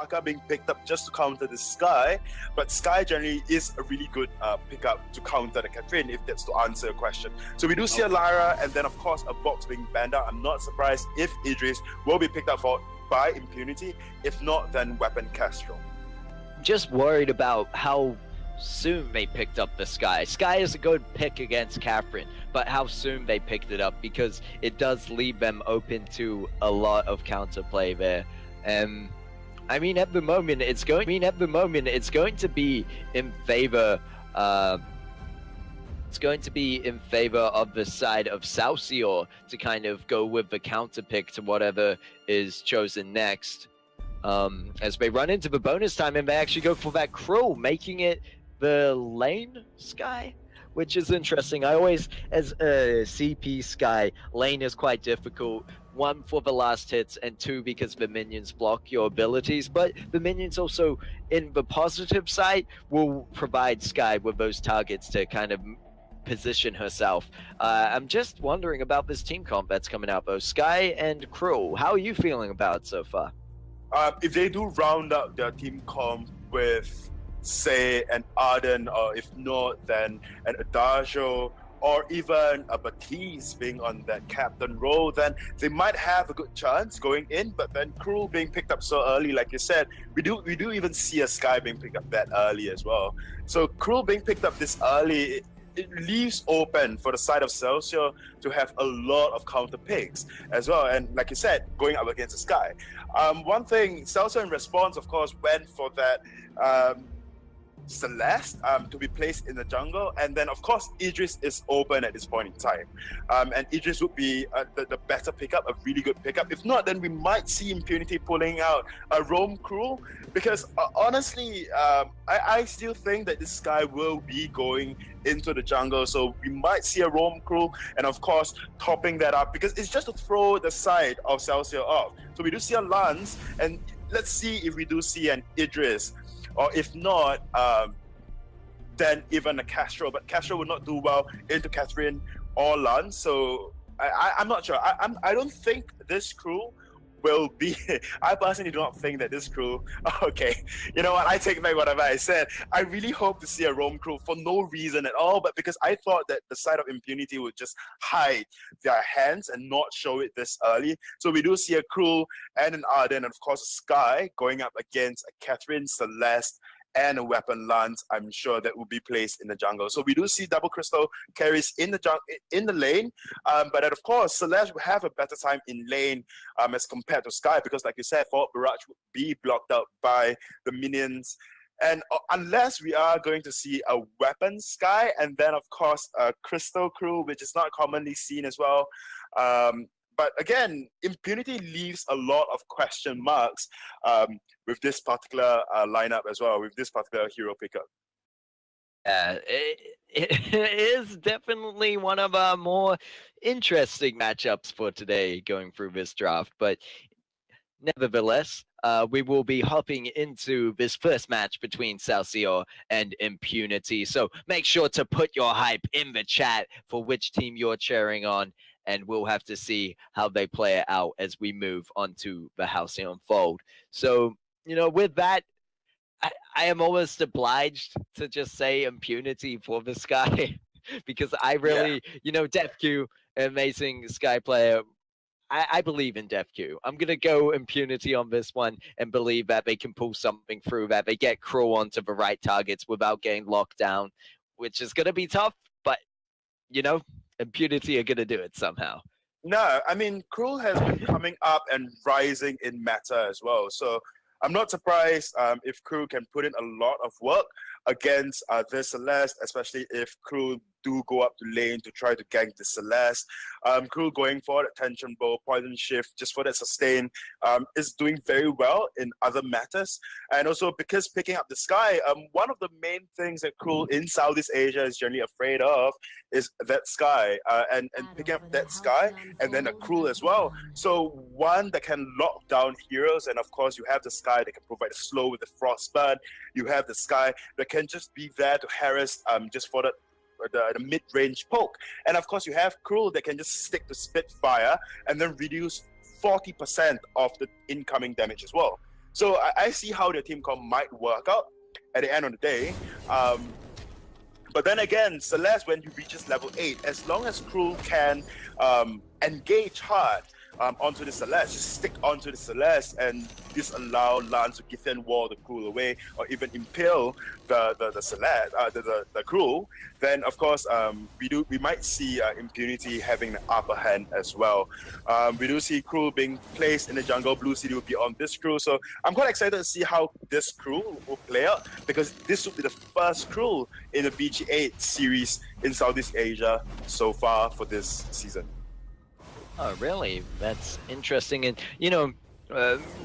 Barca being picked up just to counter the Sky, but Sky generally is a really good pickup to counter the Catherine, if that's to answer your question. So we do see a Lyra, and then of course a box being banned out. I'm not surprised if Idris will be picked up by Impunity. If not, then Weapon Castro. Just worried about how soon they picked up the Sky. Sky is a good pick against Catherine, but how soon they picked it up, because it does leave them open to a lot of counterplay there. I mean, at the moment, it's going to be in favor. It's going to be in favor of the side of Celsior to kind of go with the counter pick to whatever is chosen next. As they run into the bonus time and they actually go for that Cruel, making it the lane Sky, which is interesting. I always, as a CP Sky, lane is quite difficult. One, for the last hits, and two, because the minions block your abilities. But the minions also, in the positive side, will provide Sky with those targets to kind of position herself. I'm just wondering about this team comp that's coming out, though. Sky and Cruel, how are you feeling about it so far? If they do round up their team comp with, say, an Arden, or if not, then an Adagio, or even a Batiste being on that captain role, then they might have a good chance going in. But then Cruel being picked up so early, like you said, we do even see a Sky being picked up that early as well. So Cruel being picked up this early, it leaves open for the side of Celsior to have a lot of counter picks as well. And like you said, going up against the Sky. One thing, Celsior in response, of course, went for that Celeste to be placed in the jungle, and then of course Idris is open at this point in time, and Idris would be the better pickup, a really good pickup. If not, then we might see Impunity pulling out a Roam Cruel, because honestly I still think that this guy will be going into the jungle, so we might see a Roam Cruel, and of course topping that up, because it's just to throw the side of Celsior off. So we do see a Lance, and let's see if we do see an Idris, or if not, then even a Castro. But Castro would not do well into Catherine or Lance. So I'm not sure. I don't think this crew will be. I personally do not think that this crew. Okay, you know what? I take back whatever I said. I really hope to see a Roam crew for no reason at all, but because I thought that the side of Impunity would just hide their hands and not show it this early. So we do see a crew and an Arden, and of course a Sky going up against a Catherine, Celeste, and a Weapon Lance, I'm sure, that will be placed in the jungle. So we do see double crystal carries in the lane, but then of course Celeste will have a better time in lane as compared to Sky, because like you said, Forward Barrage would be blocked out by the minions. And unless we are going to see a Weapon Sky, and then of course a Crystal crew, which is not commonly seen as well. But again, Impunity leaves a lot of question marks with this particular lineup as well, with this particular hero pickup. It is definitely one of our more interesting matchups for today going through this draft. But nevertheless, we will be hopping into this first match between Celsior and Impunity. So make sure to put your hype in the chat for which team you're cheering on, and we'll have to see how they play it out as we move on to the Halcyon Fold. So, you know, with that, I am almost obliged to just say Impunity for the Sky, because I really, you know, DefQ, amazing Sky player. I believe in DefQ. I'm going to go Impunity on this one and believe that they can pull something through, that they get Cruel onto the right targets without getting locked down, which is going to be tough, but, you know, Impunity are going to do it somehow. No, I mean, Cruel has been coming up and rising in meta as well. So I'm not surprised if Cruel can put in a lot of work against this Celeste, especially if Cruel do go up to lane to try to gank the Celeste. Cruel going for that tension bow, poison shift, just for that sustain, is doing very well in other matters. And also because picking up the Sky, one of the main things that Cruel in Southeast Asia is generally afraid of is that Sky, and picking up that Sky and then a Cruel as well. So one that can lock down heroes, and of course you have the Sky that can provide a slow with the Frostburn. You have the Sky that can just be there to harass just for the mid-range poke. And of course you have Cruel that can just stick to Spitfire and then reduce 40% of the incoming damage as well. So I see how the team comp might work out at the end of the day. But then again, Celeste, when he reaches level 8, as long as Cruel can engage hard onto the Celeste, just stick onto the Celeste and disallow Lance to give and wall the Cruel away, or even impale the Celeste, the Cruel, then of course we might see Impunity having the upper hand as well. We do see Cruel being placed in the jungle. Blue City will be on this Cruel, so I'm quite excited to see how this Cruel will play out, because this will be the first Cruel in the VG8 series in Southeast Asia so far for this season. Oh, really? That's interesting. And, you know,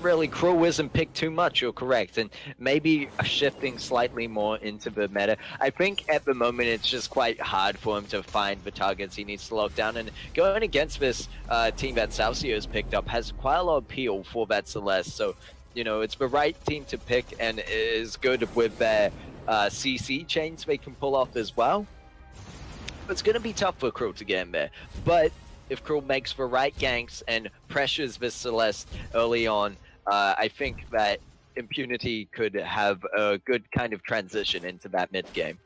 really, Cruel isn't picked too much, you're correct. And maybe shifting slightly more into the meta. I think at the moment it's just quite hard for him to find the targets he needs to lock down. And going against this team that Celsior has picked up has quite a lot of appeal for that Celeste. So, you know, it's the right team to pick, and is good with their CC chains they can pull off as well. It's going to be tough for Cruel to get in there. But if Cruel makes the right ganks and pressures this Celeste early on, I think that Impunity could have a good kind of transition into that mid game.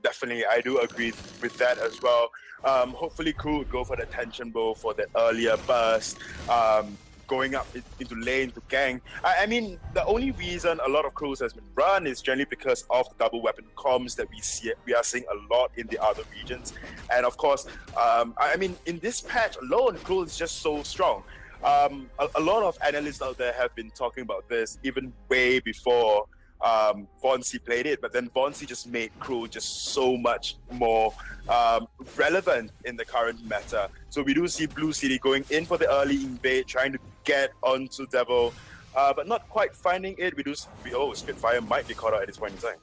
Definitely, I do agree with that as well. Hopefully Cruel would go for the tension bow for the earlier burst, going up into lane to gank. I mean, the only reason a lot of Cruels has been run is generally because of the double weapon comms that we are seeing a lot in the other regions. And of course, I mean, in this patch alone, Cruel is just so strong. A lot of analysts out there have been talking about this even way before Vonsi played it, but then Vonsi just made Cruel just so much more relevant in the current meta. So we do see Blue City going in for the early invade, trying to get onto Devil, but not quite finding it. Spitfire might be caught out at this point in time.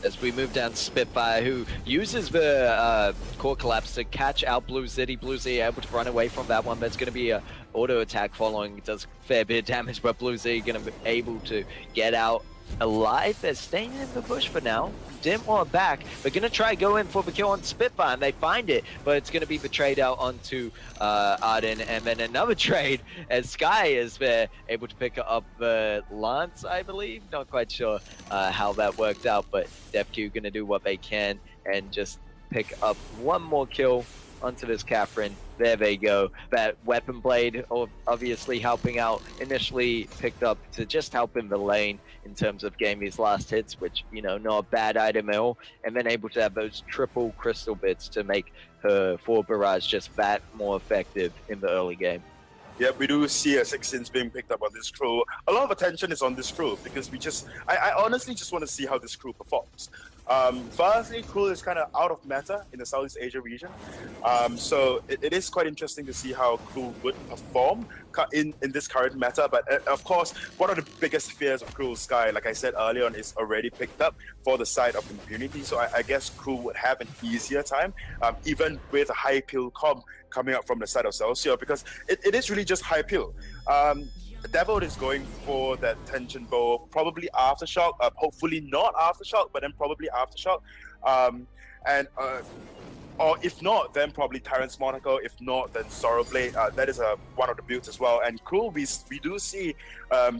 As we move down Spitfire, who uses the core collapse to catch out Blue City. Blue City able to run away from that one, but it's going to be a auto attack following. It does a fair bit of damage, but Blue City going to be able to get out alive. They're staying in the bush for now. Didn't want back. They're going to try go in for the kill on Spitfire, and they find it, but it's going to be the trade out onto Arden, and then another trade as Sky is there, able to pick up the Lance, I believe. Not quite sure how that worked out, but DefQ going to do what they can and just pick up one more kill onto this Catherine. There they go. That Weapon Blade obviously helping out. Initially picked up to just help in the lane in terms of getting these last hits, which, you know, not a bad item at all. And then able to have those triple crystal bits to make her 4 barrage just that more effective in the early game. Yeah, we do see a 16s being picked up on this crew. A lot of attention is on this crew because I honestly just want to see how this crew performs. Firstly, Cruel is kind of out of meta in the Southeast Asia region. So it is quite interesting to see how Cruel would perform in this current meta. But of course, one of the biggest fears of Cruel Sky, like I said earlier on, is already picked up for the side of Impunity. So I guess Cruel would have an easier time, even with a high pill comp coming up from the side of Celsior, because it is really just high pill. Devil is going for that tension bow, probably Aftershock, hopefully not Aftershock, but then probably Aftershock. Or if not, then probably Tyrant's Monaco. If not, then Sorrow Blade. That is one of the builds as well. And Cruel, we do see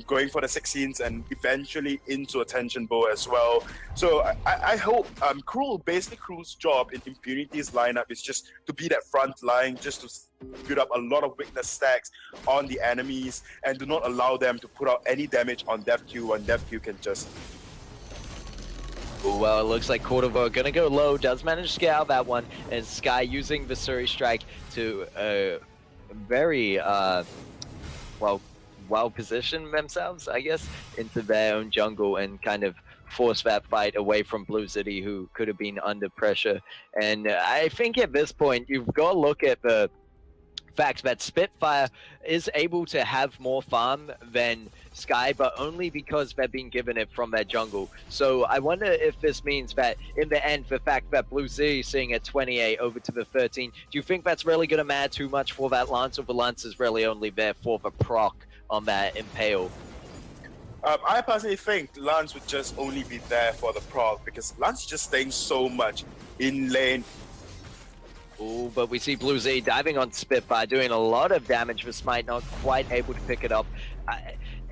going for the 16s and eventually into a tension bow as well. So I hope Cruel's job in Impunity's lineup is just to be that front line, just to build up a lot of weakness stacks on the enemies and do not allow them to put out any damage on DefQ when DefQ can just... Well, it looks like Cordova gonna go low, does manage to get out that one, and Sky using the Suri Strike to very well position themselves, I guess, into their own jungle and kind of force that fight away from Blue City, who could have been under pressure. And I think at this point, you've got to look at the fact that Spitfire is able to have more farm than Sky, but only because they're being given it from their jungle. So I wonder if this means that in the end, the fact that Blue City is seeing a 28 over to the 13, do you think that's really going to matter too much for that Lance, or the Lance is really only there for the proc on that Impale? I personally think Lance would just only be there for the proc, because Lance is just staying so much in lane. Ooh, but we see Blue City diving on Spitfire, doing a lot of damage for Smite, not quite able to pick it up.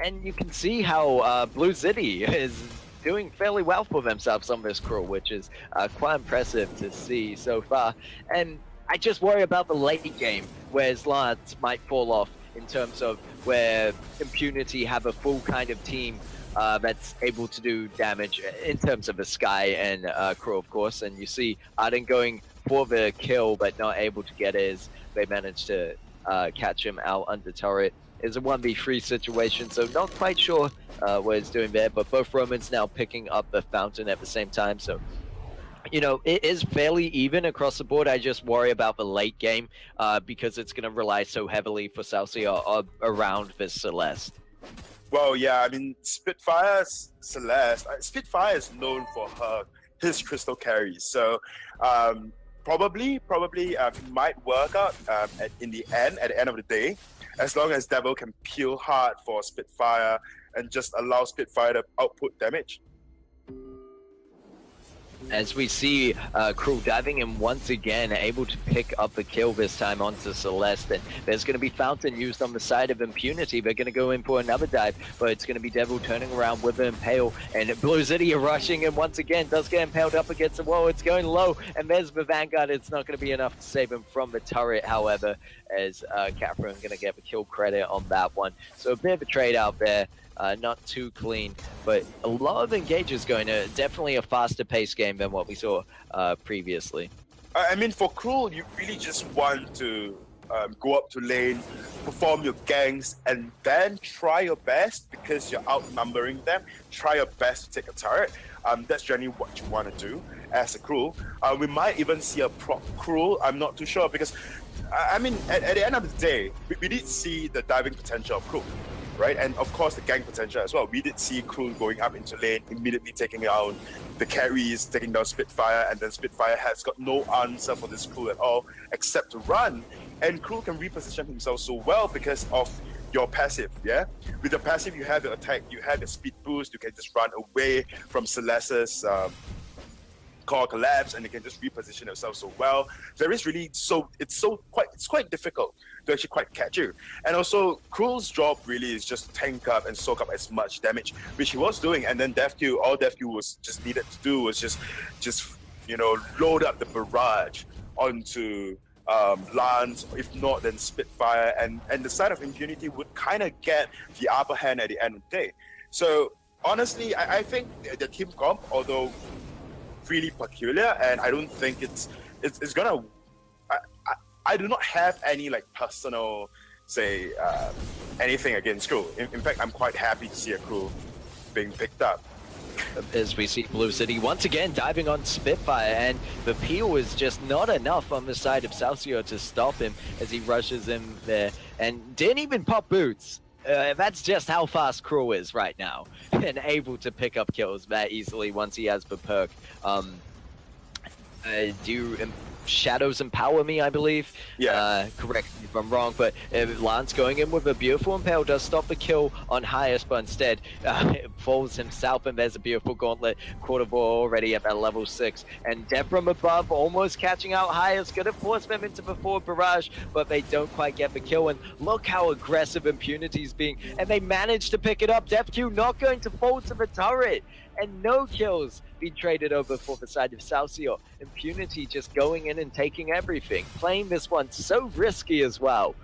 And you can see how Blue City is doing fairly well for themselves on this crew, which is quite impressive to see so far. And I just worry about the late game, where Slants might fall off in terms of where Impunity have a full kind of team that's able to do damage in terms of the Sky and crew, of course. And you see Arden going for the kill, but not able to get it as they managed to catch him out under turret. It's a 1v3 situation, so not quite sure what he's doing there, but both Romans now picking up the fountain at the same time, so you know, it is fairly even across the board. I just worry about the late game because it's going to rely so heavily for Celsior around this Celeste. Well, yeah, I mean, Spitfire's Celeste. Spitfire is known for his crystal carries, so probably it might work out at the end of the day, as long as Devil can peel hard for Spitfire and just allow Spitfire to output damage. As we see Crew diving in once again, able to pick up the kill this time onto Celeste. And there's going to be Fountain used on the side of Impunity. They're going to go in for another dive, but it's going to be Devil turning around with an Impale. And Blue City rushing in once again, does get impaled up against the wall. It's going low, and there's the Vanguard. It's not going to be enough to save him from the turret, however, as Catherine going to get the kill credit on that one. So a bit of a trade out there. Not too clean, but a lot of engages going. Definitely a faster pace game than what we saw previously. I mean, for Cruel, you really just want to go up to lane, perform your ganks, and then try your best because you're outnumbering them. Try your best to take a turret. That's generally what you want to do as a Cruel. We might even see a prop Cruel. I'm not too sure because, I mean, at the end of the day, we did see the diving potential of Cruel. Right, and of course the gang potential as well. We did see Crew going up into lane, immediately taking out the carries, taking down Spitfire, and then Spitfire has got no answer for this Crew at all except to run. And Crew can reposition himself so well because of your passive, yeah? With the passive, you have your attack, you have your speed boost, you can just run away from Celeste's core collapse, and you can just reposition yourself so well. There is really it's quite difficult to actually quite catch you. And also, Cruel's job really is just tank up and soak up as much damage, which he was doing. And then all DevQ was just needed to do was just you know, load up the barrage onto Lance, if not then Spitfire, and the side of Impunity would kind of get the upper hand at the end of the day. So honestly, I think the team comp, although really peculiar, and I don't think it's gonna. I do not have any like personal say anything against Crew. In fact, I'm quite happy to see a Crew being picked up. As we see Blue City once again diving on Spitfire, and the peel is just not enough on the side of Celsior to stop him as he rushes in there and didn't even pop boots. That's just how fast Crew is right now and able to pick up kills that easily once he has the perk. Shadows empower me, I believe. Yeah. Correct me if I'm wrong, but Lance going in with a beautiful impale does stop the kill on Highest, but instead it falls himself, and there's a beautiful gauntlet. Quarter ball already at that level 6, and Death from above almost catching out Highest, gonna force them into the forward barrage, but they don't quite get the kill. And look how aggressive Impunity's being, and they managed to pick it up. DevQ not going to fall to the turret, and no kills being traded over for the side of Celsior. Impunity just going in and taking everything, playing this one so risky as well.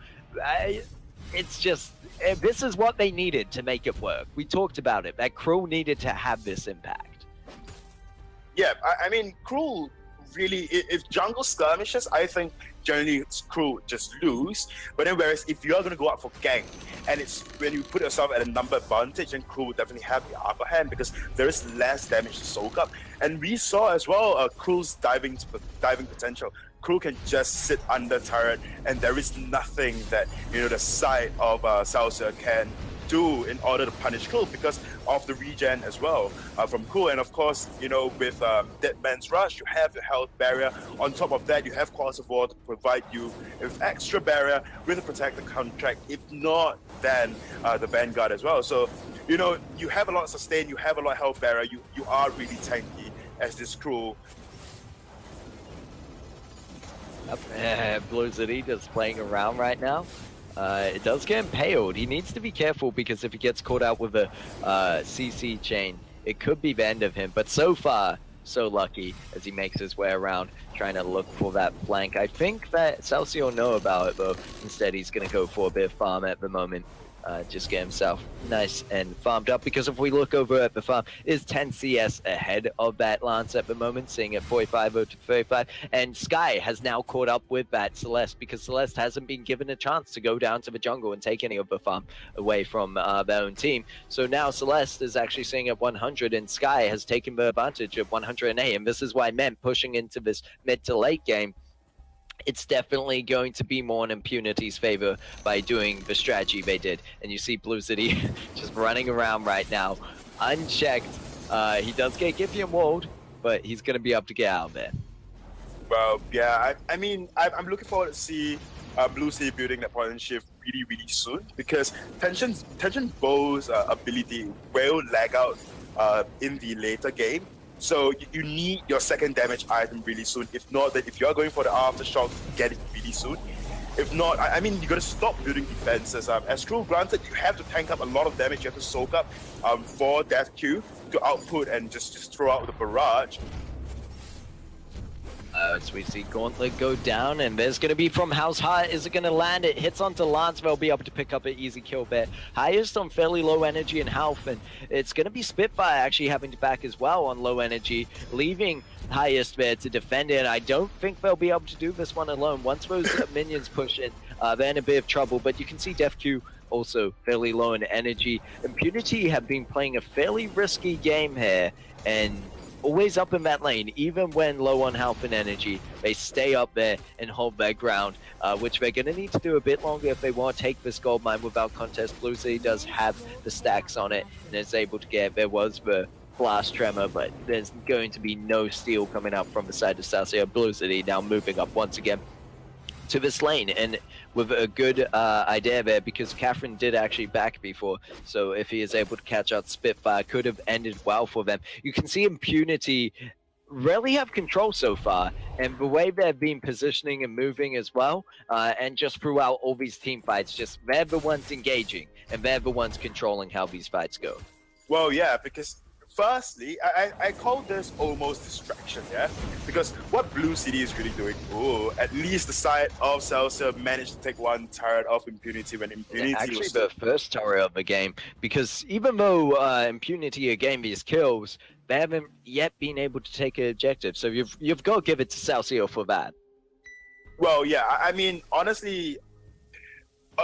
It's just, this is what they needed to make it work. We talked about it, that Cruel needed to have this impact. Yeah, I mean, Cruel really, if jungle skirmishes, I think generally Crew just lose. But then whereas if you are going to go out for gank, and it's when you put yourself at a number advantage, then Crew will definitely have the upper hand because there is less damage to soak up. And we saw as well Crew's diving potential. Crew can just sit under turret, and there is nothing that, you know, the side of Celsior can do in order to punish Crew because of the regen as well from Crew. And of course, you know, with Dead Man's Rush, you have the health barrier. On top of that, you have Quartz of War to provide you with extra barrier with a protector contract. If not, then the Vanguard as well. So, you know, you have a lot of sustain, you have a lot of health barrier, you are really tanky as this Crew. Blue City just playing around right now. It does get impaled. He needs to be careful because if he gets caught out with a CC chain, it could be the end of him. But so far, so lucky as he makes his way around trying to look for that flank. I think that Celsior know about it, though. Instead, he's going to go for a bit of farm at the moment. Just get himself nice and farmed up, because if we look over at the farm, is 10 CS ahead of that Lance at the moment, seeing at 45 to 35, and Sky has now caught up with that Celeste, because Celeste hasn't been given a chance to go down to the jungle and take any of the farm away from their own team. So now Celeste is actually sitting at 100, and Sky has taken the advantage of 108, and this is why I meant pushing into this mid to late game. It's definitely going to be more in Impunity's favor by doing the strategy they did. And you see Blue City just running around right now, unchecked. He does get Giphian walled, but he's going to be up to get out of there. Well, yeah, I mean, I'm looking forward to see Blue City building that point and shift really, really soon, because Tension Bow's ability will lag out in the later game. So you need your second damage item really soon. If not, then if you are going for the aftershock, get it really soon. If not, I mean, you got to stop building defenses. As Cruel, granted, you have to tank up a lot of damage. You have to soak up for Death Q to output and just throw out the barrage. As we see Gauntlet go down, and there's going to be from House High. Is it going to land? It hits onto Lance. They'll be able to pick up an easy kill there. Highest on fairly low energy and health, and it's going to be Spitfire actually having to back as well on low energy, leaving Highest there to defend it. I don't think they'll be able to do this one alone. Once those minions push in, they're in a bit of trouble, but you can see Def Q also fairly low in energy. Impunity have been playing a fairly risky game here, and always up in that lane, even when low on health and energy. They stay up there and hold their ground, which they're going to need to do a bit longer if they want to take this gold mine without contest. Blue City does have the stacks on it and is able to get. There was the blast tremor, but there's going to be no steal coming out from the side of Celsior. Blue City now moving up once again to this lane, and with a good idea there, because Catherine did actually back before, so if he is able to catch out Spitfire, could have ended well for them. You can see Impunity really have control so far, and the way they've been positioning and moving as well, and just throughout all these team fights, just they're the ones engaging, and they're the ones controlling how these fights go. Well, yeah, because firstly, I call this almost distraction, yeah? Because what Blue City is really doing, at least the side of Celsior managed to take one turret off Impunity when Impunity actually was the first turret of the game, because even though Impunity are getting these kills, they haven't yet been able to take an objective. So you've got to give it to Celsior for that. Well, yeah, I mean, honestly,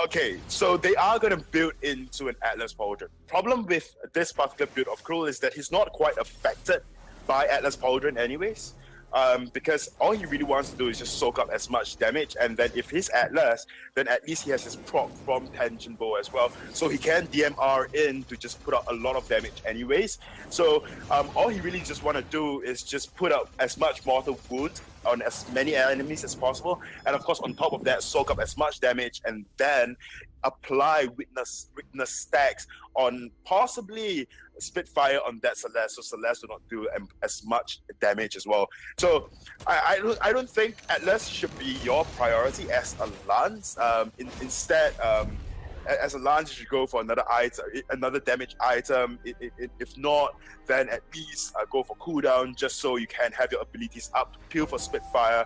okay, so they are going to build into an Atlas Pauldron. Problem with this particular build of Cruel is that he's not quite affected by Atlas Pauldron anyways, because all he really wants to do is just soak up as much damage, and then if he's Atlas, then at least he has his proc from Tension Bow as well, so he can DMR in to just put out a lot of damage anyways. So all he really just want to do is just put out as much mortal wound on as many enemies as possible, and of course on top of that soak up as much damage, and then apply witness stacks on possibly Spitfire on that Celeste, so Celeste will not do as much damage as well. So I don't think Atlas should be your priority as a Lance. Instead, as a Lance, you should go for another item, another damage item. If not, then at least go for cooldown, just so you can have your abilities up to peel for Spitfire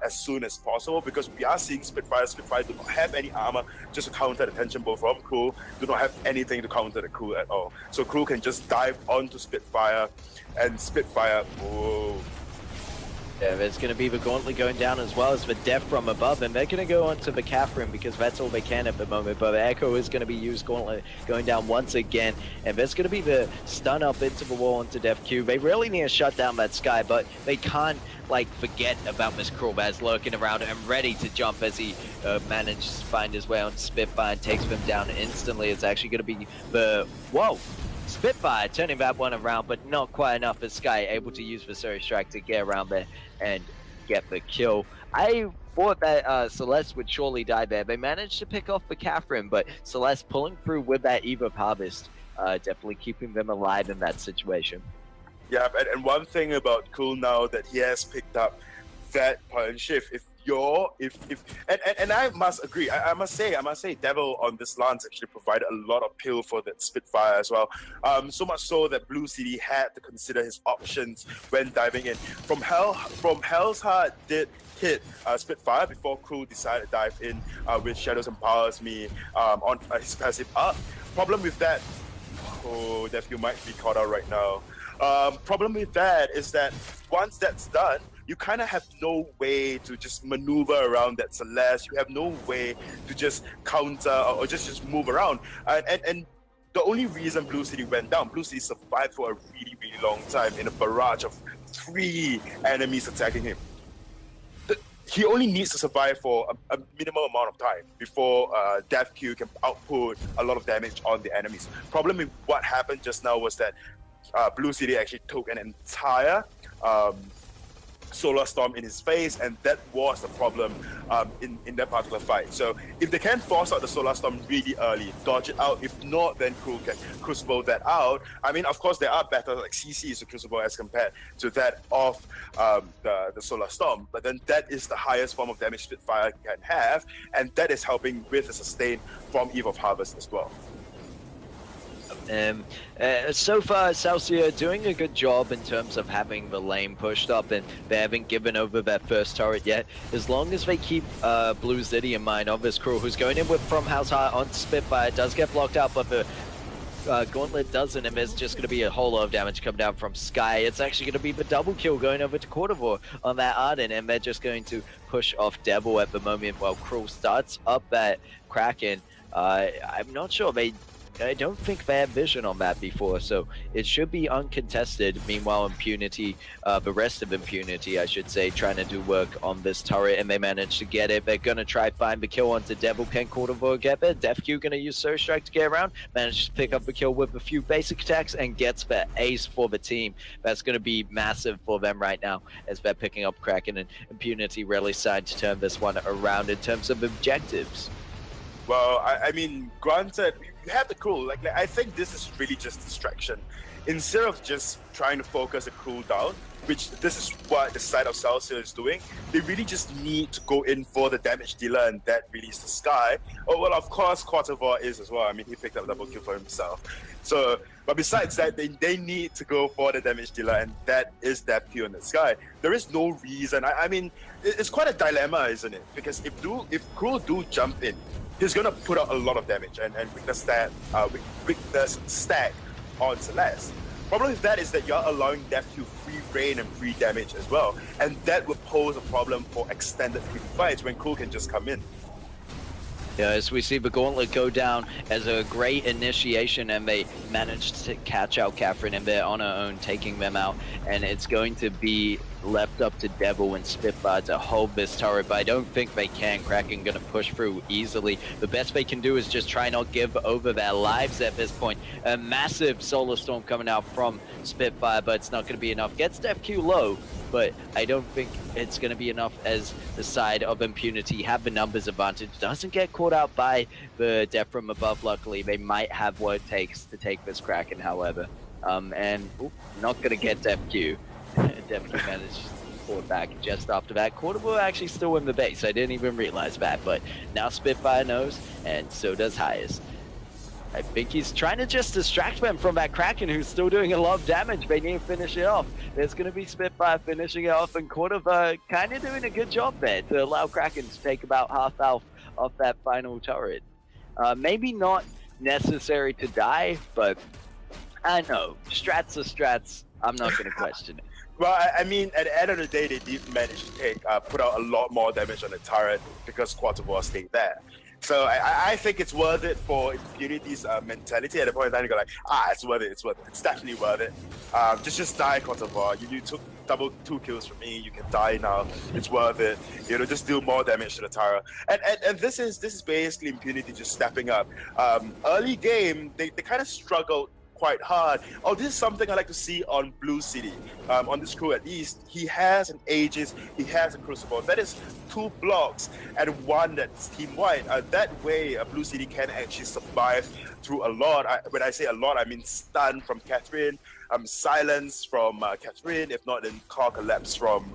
as soon as possible, because we are seeing Spitfire do not have any armor just to counter the Tension Bow from Cruel, do not have anything to counter the Cruel at all. So Cruel can just dive onto Spitfire, and Spitfire, yeah, there's going to be the Gauntlet going down as well as the Death from above, and they're going to go onto the Catherine because that's all they can at the moment, but the Echo is going to be used, Gauntlet going down once again, and there's going to be the stun up into the wall onto Def Q. They really need to shut down that Sky, but they can't forget about Miss Cruel that's lurking around and ready to jump as he manages to find his way on Spitfire and takes them down instantly. It's actually going to be the... Whoa! Spitfire turning that one around, but not quite enough as Sky able to use the Surge Strike to get around there and get the kill. I thought that Celeste would surely die there. They managed to pick off the Catherine, but Celeste pulling through with that Eve of Harvest, definitely keeping them alive in that situation. Yeah, and one thing about Cruel now that he has picked up that point and shift, if and I must agree. I must say, Devil on this lance actually provided a lot of pill for that Spitfire as well. So much so that Blue City had to consider his options when diving in. From Hell's Heart did hit Spitfire before Crew decided to dive in with Shadows Empowers Me on his passive up. Problem with that, oh, Dev, you might be caught out right now. Problem with that is that once that's done, you kind of have no way to just maneuver around that Celeste. You have no way to just counter or just move around. And the only reason Blue City went down, Blue City survived for a really, really long time in a barrage of 3 enemies attacking him. He only needs to survive for a minimal amount of time before Death Q can output a lot of damage on the enemies. Problem with what happened just now was that Blue City actually took an entire Solar Storm in his face, and that was the problem in that particular fight. So if they can force out the Solar Storm really early, dodge it out. If not, then Crew can Crucible that out. I mean, of course, there are better like CCs to Crucible as compared to that of the Solar Storm, but then that is the highest form of damage Spitfire can have, and that is helping with the sustain from Eve of Harvest as well. So far, Celsior doing a good job in terms of having the lane pushed up, and they haven't given over that first turret yet. As long as they keep Blue City in mind of this Crew, who's going in with From House High on Spitfire, does get blocked out, but the Gauntlet doesn't, and there's just going to be a whole lot of damage coming down from Sky. It's actually going to be the double kill going over to Cordovar on that Arden, and they're just going to push off Devil at the moment while Crew starts up that Kraken. I'm not sure. I don't think they had vision on that before, so it should be uncontested. Meanwhile, Impunity, the rest of Impunity, I should say, trying to do work on this turret, and they managed to get it. They're going to try find the kill onto Devil. Can Cordovar get there? Death Q going to use Surge Strike to get around. Managed to pick up the kill with a few basic attacks and gets the ace for the team. That's going to be massive for them right now as they're picking up Kraken, and Impunity really starting to turn this one around in terms of objectives. Well, I mean, granted, you have the Crew. Like, I think this is really just distraction. Instead of just trying to focus the Crew down, which this is what the side of Celsior is doing, they really just need to go in for the damage dealer, and that really is the Sky. Oh, well, of course, Cordovar is as well. I mean, he picked up a double kill for himself. So, but besides that, they need to go for the damage dealer, and that is Death Q in the Sky. There is no reason. I mean, it's quite a dilemma, isn't it? Because if Crew do jump in, he's gonna put out a lot of damage and weakness stack on Celeste. Problem with that is that you're allowing Death Q free reign and free damage as well, and that would pose a problem for extended free fights when Crew can just come in. Yeah, as we see the Gauntlet go down as a great initiation, and they managed to catch out Catherine, and they're on her own taking them out, and it's going to be left up to Devil and Spitfire to hold this turret, but I don't think they can. Kraken gonna push through easily. The best they can do is just try not give over their lives at this point. A massive Solar Storm coming out from Spitfire, but it's not gonna be enough. Gets Death Q low, but I don't think it's going to be enough as the side of Impunity have the numbers advantage. Doesn't get caught out by the Death from above, luckily. They might have what it takes to take this Kraken, however. And not going to get Death Q. Death Q managed to pull it back just after that. Cordovar actually still in the base. I didn't even realize that, but now Spitfire knows, and so does Highest. I think he's trying to just distract them from that Kraken, who's still doing a lot of damage. They need to finish it off. There's going to be Spitfire finishing it off, and Cordovar kind of doing a good job there to allow Kraken to take about half health off that final turret. Maybe not necessary to die, but I know. Strats are strats. I'm not going to question it. Well, I mean, at the end of the day, they did manage to put out a lot more damage on the turret because Cordovar stayed there. So I think it's worth it for Impunity's mentality. At the point in time, you go like, it's worth it, it's definitely worth it. Just die, Cordovar. You took two kills from me, you can die now, it's worth it. You know, just do more damage to the turret. And this is basically Impunity just stepping up. Early game, they kind of struggled quite hard. Oh, this is something I like to see on Blue City. On this Crew at least, he has an Aegis, he has a Crucible. That is 2 blocks and 1 that's team wide. That way, Blue City can actually survive through a lot. When I say a lot, I mean stun from Catherine, silence from Catherine, if not then car collapse from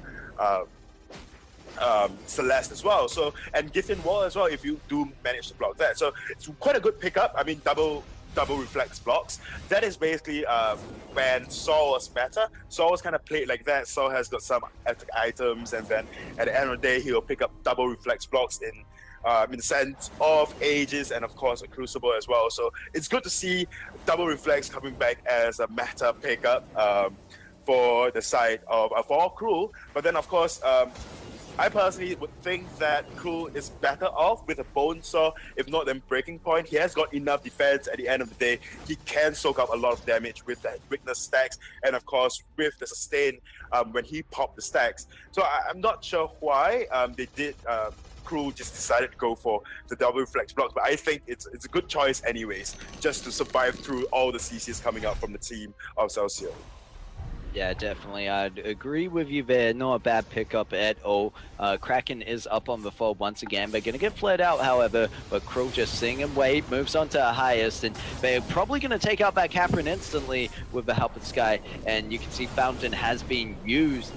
Celeste as well. So, and Giffen Wall as well, if you do manage to block that. So it's quite a good pickup. I mean, double reflex blocks. That is basically when Saul was better. Saul was kind of played like that. Saul has got some epic items, and then at the end of the day, he'll pick up double reflex blocks in the sense of Aegis and of course a Crucible as well. So it's good to see double reflex coming back as a meta pickup for the side of for Cruel. But then of course, I personally would think that Cruel is better off with a Bone Saw, if not then Breaking Point. He has got enough defense at the end of the day. He can soak up a lot of damage with the weakness stacks, and of course with the sustain when he popped the stacks. So I'm not sure why they did. Cruel just decided to go for the double reflex blocks, but I think it's a good choice anyways, just to survive through all the CCs coming out from the team of Celsior. Yeah, definitely. I'd agree with you there. Not a bad pickup at all. Kraken is up on the fold once again. They're going to get flared out, however, but Crow just sing and wait, moves on to a highest, and they're probably going to take out that Catherine instantly with the help of Sky. And you can see Fountain has been used,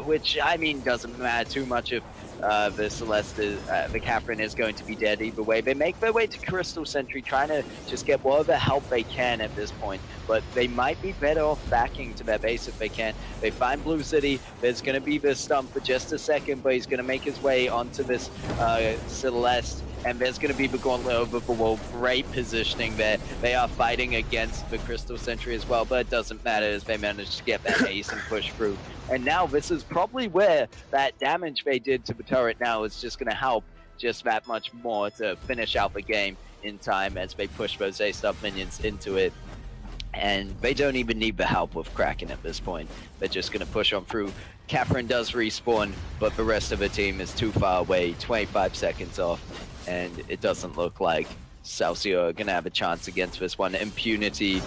which, I mean, doesn't matter too much if the Celeste, the Catherine is going to be dead either way. They make their way to Crystal Sentry, trying to just get whatever help they can at this point, but they might be better off backing to their base if they can. They find Blue City. There's going to be this stump for just a second, but he's going to make his way onto this Celeste, and there's going to be the Gauntlet over the wall. Great positioning there. They are fighting against the Crystal Sentry as well, but it doesn't matter as they manage to get that ace and push through. And now this is probably where that damage they did to the turret now is just going to help just that much more to finish out the game in time as they push those ace-up minions into it. And they don't even need the help with Kraken at this point. They're just going to push on through. Catherine does respawn, but the rest of the team is too far away, 25 seconds off, and it doesn't look like Celsior are going to have a chance against this one. Impunity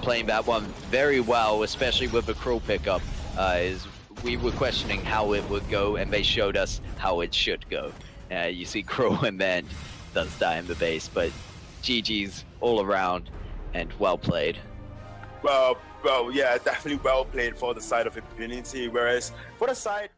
playing that one very well, especially with the Cruel pickup. Is we were questioning how it would go, and they showed us how it should go. You see Crow and then does die in the base, but GG's all around and well played. Well, yeah, definitely well played for the side of Impunity, whereas for the side